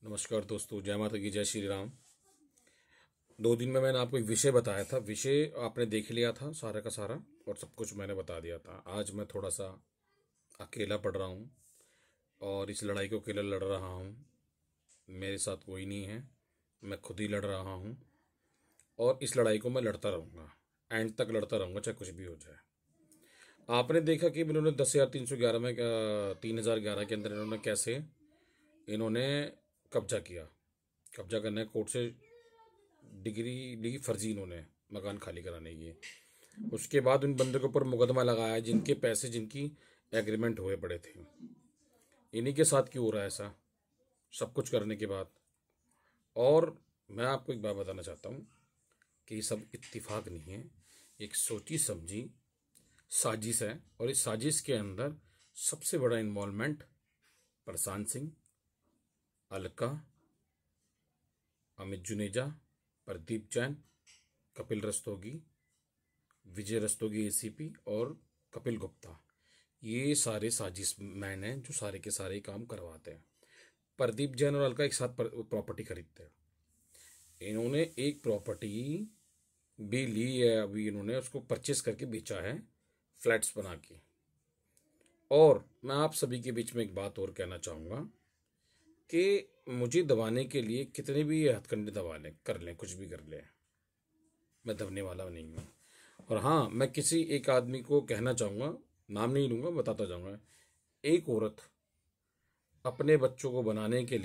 नमस्कार दोस्तों, जय माता की, जय श्री राम। 2 दिन में मैंने आपको एक विषय बताया था। विषय आपने देख लिया था सारा का सारा और सब कुछ मैंने बता दिया था। आज मैं थोड़ा सा अकेला पड़ रहा हूँ और इस लड़ाई को अकेला लड़ रहा हूँ। मेरे साथ कोई नहीं है, मैं खुद ही लड़ रहा हूँ और इस लड़ाई को मैं लड़ता रहूँगा, एंड तक लड़ता रहूँगा, चाहे कुछ भी हो जाए। आपने देखा कि इन्होंने 10,311 में 3,011 के अंदर इन्होंने कब्जा किया। कब्जा करने कोर्ट से डिग्री ली, फर्जी इन्होंने मकान खाली कराने की। उसके बाद उन बंदों के ऊपर मुकदमा लगाया जिनके पैसे, जिनकी एग्रीमेंट हुए पड़े थे। इन्हीं के साथ क्यों हो रहा है ऐसा, सब कुछ करने के बाद? और मैं आपको एक बात बताना चाहता हूँ कि ये सब इत्तेफाक नहीं है, एक सोची समझी साजिश है। और इस साजिश के अंदर सबसे बड़ा इन्वॉल्वमेंट प्रशांत सिंह, अलका, अमित जुनेजा, प्रदीप जैन, कपिल रस्तोगी, विजय रस्तोगी एसीपी और कपिल गुप्ता, ये सारे साजिश मैन हैं जो सारे के सारे काम करवाते हैं। प्रदीप जैन और अलका एक साथ प्रॉपर्टी खरीदते हैं। इन्होंने एक प्रॉपर्टी भी ली है, अभी इन्होंने उसको परचेस करके बेचा है, फ्लैट्स बना के। और मैं आप सभी के बीच में एक बात और कहना चाहूँगा कि मुझे दबाने के लिए कितने भी हथकंडे दबा लें, कर लें, कुछ भी कर लें, मैं दबने वाला नहीं हूँ। और हाँ, मैं किसी एक आदमी को कहना चाहूँगा, नाम नहीं लूँगा, बताता जाऊँगा। एक औरत अपने बच्चों को बनाने के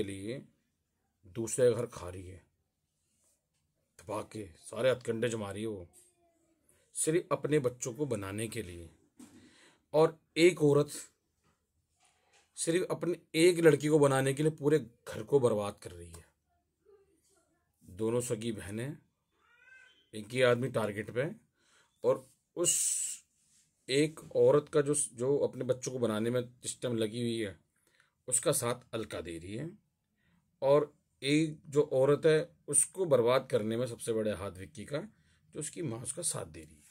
लिए दूसरे का घर खा रही है, दबा के सारे हथकंडे जमा रही है वो, सिर्फ अपने बच्चों को बनाने के लिए। और एक औरत सिर्फ अपने एक लड़की को बनाने के लिए पूरे घर को बर्बाद कर रही है। दोनों सगी बहनें, एक ही आदमी टारगेट पे, और उस एक औरत का जो अपने बच्चों को बनाने में जिस टाइम लगी हुई है, उसका साथ अलका दे रही है। और एक जो औरत है उसको बर्बाद करने में सबसे बड़े हाथ विक्की का, जो उसकी माँ उसका साथ दे रही है।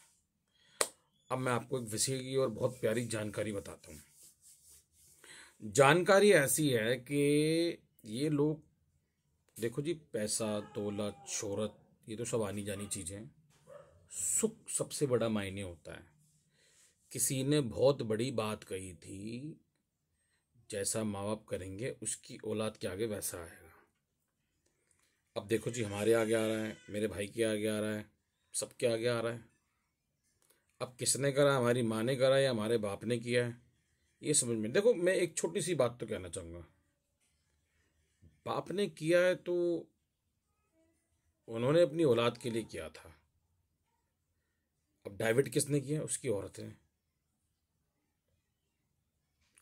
अब मैं आपको एक विषय की और बहुत प्यारी जानकारी बताता हूँ। जानकारी ऐसी है कि ये लोग, देखो जी, पैसा, दौलत, शोहरत, ये तो सब आनी जानी चीज़ें हैं। सुख सबसे बड़ा मायने होता है। किसी ने बहुत बड़ी बात कही थी, जैसा माँ बाप करेंगे उसकी औलाद के आगे वैसा आएगा। अब देखो जी, हमारे आगे आ रहा है, मेरे भाई के आगे आ रहा है, सबके आगे आ रहा है। अब किसने करा, हमारी माँ ने करा या हमारे बाप ने किया है, ये समझ में। देखो, मैं एक छोटी सी बात तो कहना चाहूँगा। बाप ने किया है तो उन्होंने अपनी औलाद के लिए किया था। अब डाइवर्ट किसने किया, उसकी औरत ने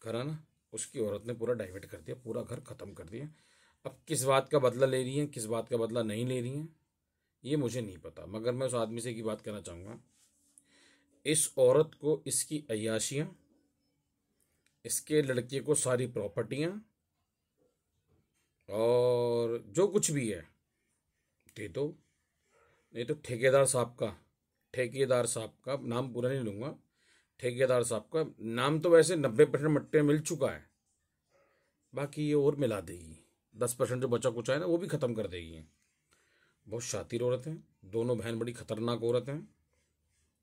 करा ना। उसकी औरत ने पूरा डाइवर्ट कर दिया, पूरा घर खत्म कर दिया। अब किस बात का बदला ले रही हैं, किस बात का बदला नहीं ले रही हैं, ये मुझे नहीं पता। मगर मैं उस आदमी से की बात कहना चाहूँगा, इस औरत को इसकी अय्याशियाँ, इसके लड़के को सारी प्रॉपर्टियाँ और जो कुछ भी है दे दो। नहीं तो ठेकेदार साहब का नाम पूरा नहीं लूँगा, ठेकेदार साहब का नाम तो वैसे 90% मट्टे मिल चुका है, बाकी ये और मिला देगी। 10% जो बचा कुचा है ना, वो भी ख़त्म कर देगी। बहुत शातिर औरत हैं दोनों बहन, बड़ी खतरनाक औरत हैं।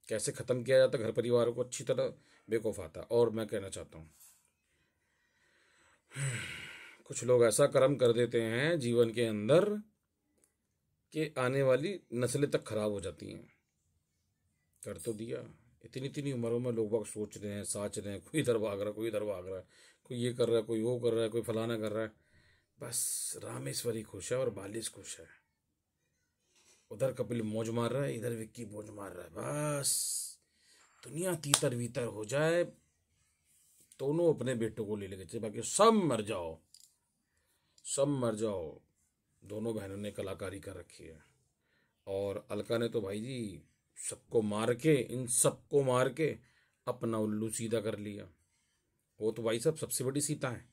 कैसे ख़त्म किया जाता घर परिवार को, अच्छी तरह बेवकूफ़ आता। और मैं कहना चाहता हूँ, कुछ लोग ऐसा कर्म कर देते हैं जीवन के अंदर कि आने वाली नस्लें तक खराब हो जाती हैं। कर तो दिया। इतनी इतनी उम्रों में लोग बाग सोच रहे हैं, साच रहे हैं, कोई इधर भाग रहा है, कोई इधर भाग रहा है, कोई ये कर रहा है, कोई वो कर रहा है, कोई फलाना कर रहा है। बस रामेश्वरी खुश है और बालिश खुश है। उधर कपिल मौज मार रहा है, इधर विक्की मौज मार रहा है। बस दुनिया तीतर वीतर हो जाए, दोनों अपने बेटों को ले लेके चले, बाकी सब मर जाओ, सब मर जाओ। दोनों बहनों ने कलाकारी कर रखी है। और अलका ने तो भाई जी सबको मार के, इन सबको मार के अपना उल्लू सीधा कर लिया। वो तो भाई साहब सबसे बड़ी सीता है।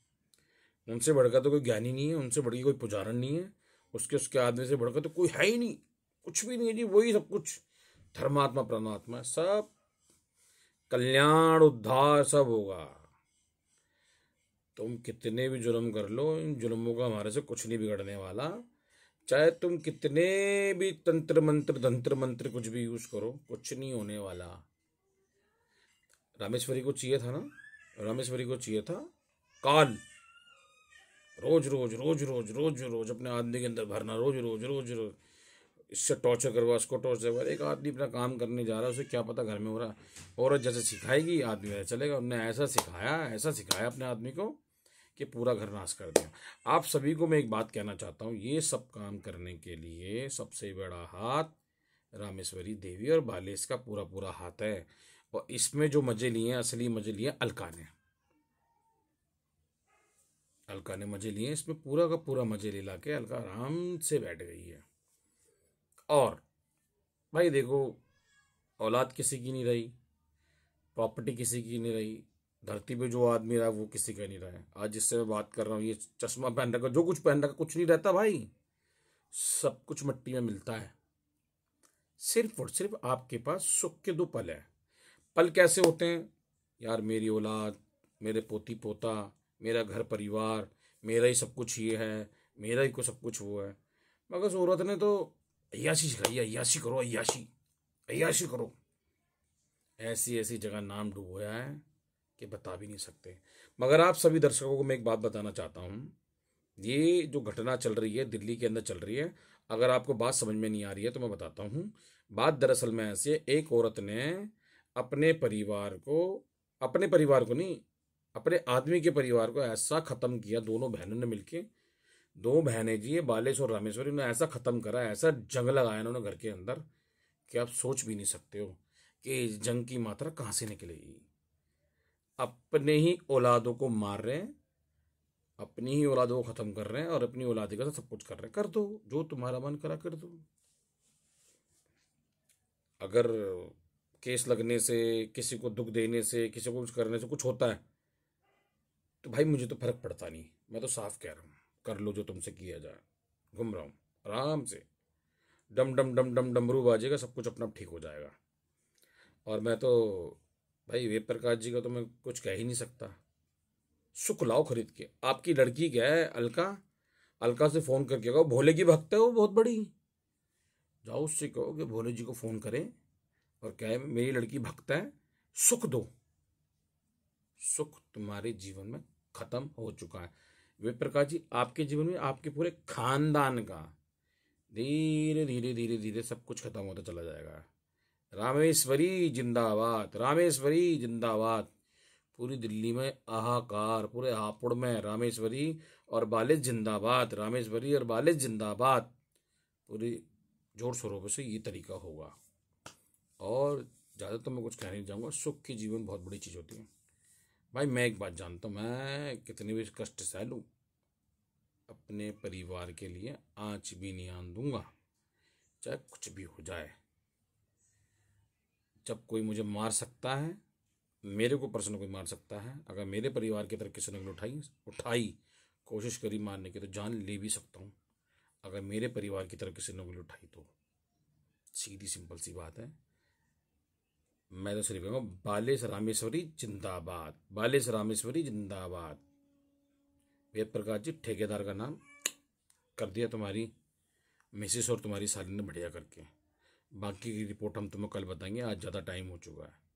उनसे बढ़कर तो कोई ज्ञानी नहीं है, उनसे बढ़ के कोई पुजारण नहीं है, उसके आदमी से बढ़कर तो कोई है ही नहीं, कुछ भी नहीं है जी। वही सब कुछ धर्मात्मा परमात्मा, सब कल्याण उद्धार सब होगा। तुम कितने भी जुल्म कर लो, इन जुल्मों का हमारे से कुछ नहीं बिगड़ने वाला। चाहे तुम कितने भी तंत्र मंत्र कुछ भी यूज करो, कुछ नहीं होने वाला। रामेश्वरी को चाहिए था ना, रामेश्वरी को चाहिए था काल। रोज रोज रोज रोज रोज रोज अपने आदमी के अंदर भरना, रोज रोज रोज रोज इससे टॉर्चर करवा, उसको टॉर्चर करवा। एक आदमी अपना काम करने जा रहा है, उसे क्या पता घर में हो रहा है। औरत जैसे सिखाएगी आदमी वैसे चलेगा। उन्होंने ऐसा सिखाया अपने आदमी को कि पूरा घर नाश कर दिया। आप सभी को मैं एक बात कहना चाहता हूँ, ये सब काम करने के लिए सबसे बड़ा हाथ रामेश्वरी देवी और बालेश का पूरा पूरा हाथ है। और इसमें जो मजे लिए हैं, असली मजे लिए अलका ने। अलका ने मजे लिए, इसमें पूरा का पूरा मजे ले ला के अलका आराम से बैठ गई है। और भाई देखो, औलाद किसी की नहीं रही, प्रॉपर्टी किसी की नहीं रही, धरती पे जो आदमी रहा वो किसी का नहीं रहा है। आज जिससे मैं बात कर रहा हूँ, ये चश्मा पहन रखा, जो कुछ पहन रखा, कुछ नहीं रहता भाई, सब कुछ मिट्टी में मिलता है। सिर्फ और सिर्फ आपके पास सुख के 2 पल है। पल कैसे होते हैं यार? मेरी औलाद, मेरे पोती पोता, मेरा घर परिवार, मेरा ही सब कुछ ये है, मेरा ही को सब कुछ वो है। मगर उस औरत ने तो अय्याशी सिखाई, अय्याशी करो, अय्याशी अय्याशी करो। ऐसी ऐसी जगह नाम डूबोया है कि बता भी नहीं सकते। मगर आप सभी दर्शकों को मैं एक बात बताना चाहता हूँ, ये जो घटना चल रही है दिल्ली के अंदर चल रही है, अगर आपको बात समझ में नहीं आ रही है तो मैं बताता हूँ। बात दरअसल में ऐसे, एक औरत ने अपने परिवार को नहीं, अपने आदमी के परिवार को ऐसा खत्म किया। दोनों बहनों ने मिलके, 2 बहनें जी, बालेश और रामेश्वरी ने ऐसा खत्म करा, ऐसा जंग लगाया इन्होंने घर के अंदर कि आप सोच भी नहीं सकते हो कि इस जंग की मात्रा कहाँ से निकलेगी। अपने ही औलादों को मार रहे हैं, अपनी ही औलादों को खत्म कर रहे हैं और अपनी औलादी का सब कुछ कर रहे हैं। कर दो, जो तुम्हारा मन करा कर दो। अगर केस लगने से, किसी को दुख देने से, किसी को कुछ करने से कुछ होता है तो भाई मुझे तो फर्क पड़ता नहीं। मैं तो साफ कह रहा हूँ, कर लो जो तुमसे किया जाए। घूम रहा हूँ आराम से, डम डम डम डम डमरू बाजेगा, सब कुछ अपना आप ठीक हो जाएगा। और मैं तो भाई वेद प्रकाश जी का तो मैं कुछ कह ही नहीं सकता। सुख लाओ खरीद के। आपकी लड़की क्या है, अलका, अलका से फोन करके कहो, भोले की भक्त है वो बहुत बड़ी, जाओ उससे कहो कि भोले जी को फोन करें और कहे मेरी लड़की भक्त है, सुख दो। सुख तुम्हारे जीवन में खत्म हो चुका है। वेद प्रकाश जी, आपके जीवन में, आपके पूरे खानदान का धीरे धीरे धीरे धीरे सब कुछ खत्म होता चला जाएगा। रामेश्वरी जिंदाबाद, रामेश्वरी जिंदाबाद। पूरी दिल्ली में हाहाकार, पूरे हापुड़ में रामेश्वरी और बालिश जिंदाबाद, रामेश्वरी और बालिश जिंदाबाद। पूरी जोर शोरों से ये तरीका होगा। और ज़्यादा तो मैं कुछ कह नहीं चाहूँगा। सुख की जीवन बहुत बड़ी चीज़ होती है भाई। मैं एक बात जानता हूँ, मैं कितने भी कष्ट सह लूँ, अपने परिवार के लिए आँच भी नहीं आन दूंगा, चाहे कुछ भी हो जाए। जब कोई मुझे मार सकता है, मेरे को पर्सन कोई मार सकता है, अगर मेरे परिवार की तरफ किसी ने उठाई कोशिश करी मारने की, तो जान ले भी सकता हूँ। अगर मेरे परिवार की तरफ किसी ने उंगली उठाई तो सीधी सिंपल सी बात है, मैं तो सिर्फ कहूँगा बालेश रामेश्वरी जिंदाबाद, बालेश रामेश्वरी जिंदाबाद। वेद प्रकाश जी, ठेकेदार का नाम कर दिया तुम्हारी मिसेस और तुम्हारी साली ने बढ़िया करके। बाकी की रिपोर्ट हम तुम्हें कल बताएंगे, आज ज़्यादा टाइम हो चुका है।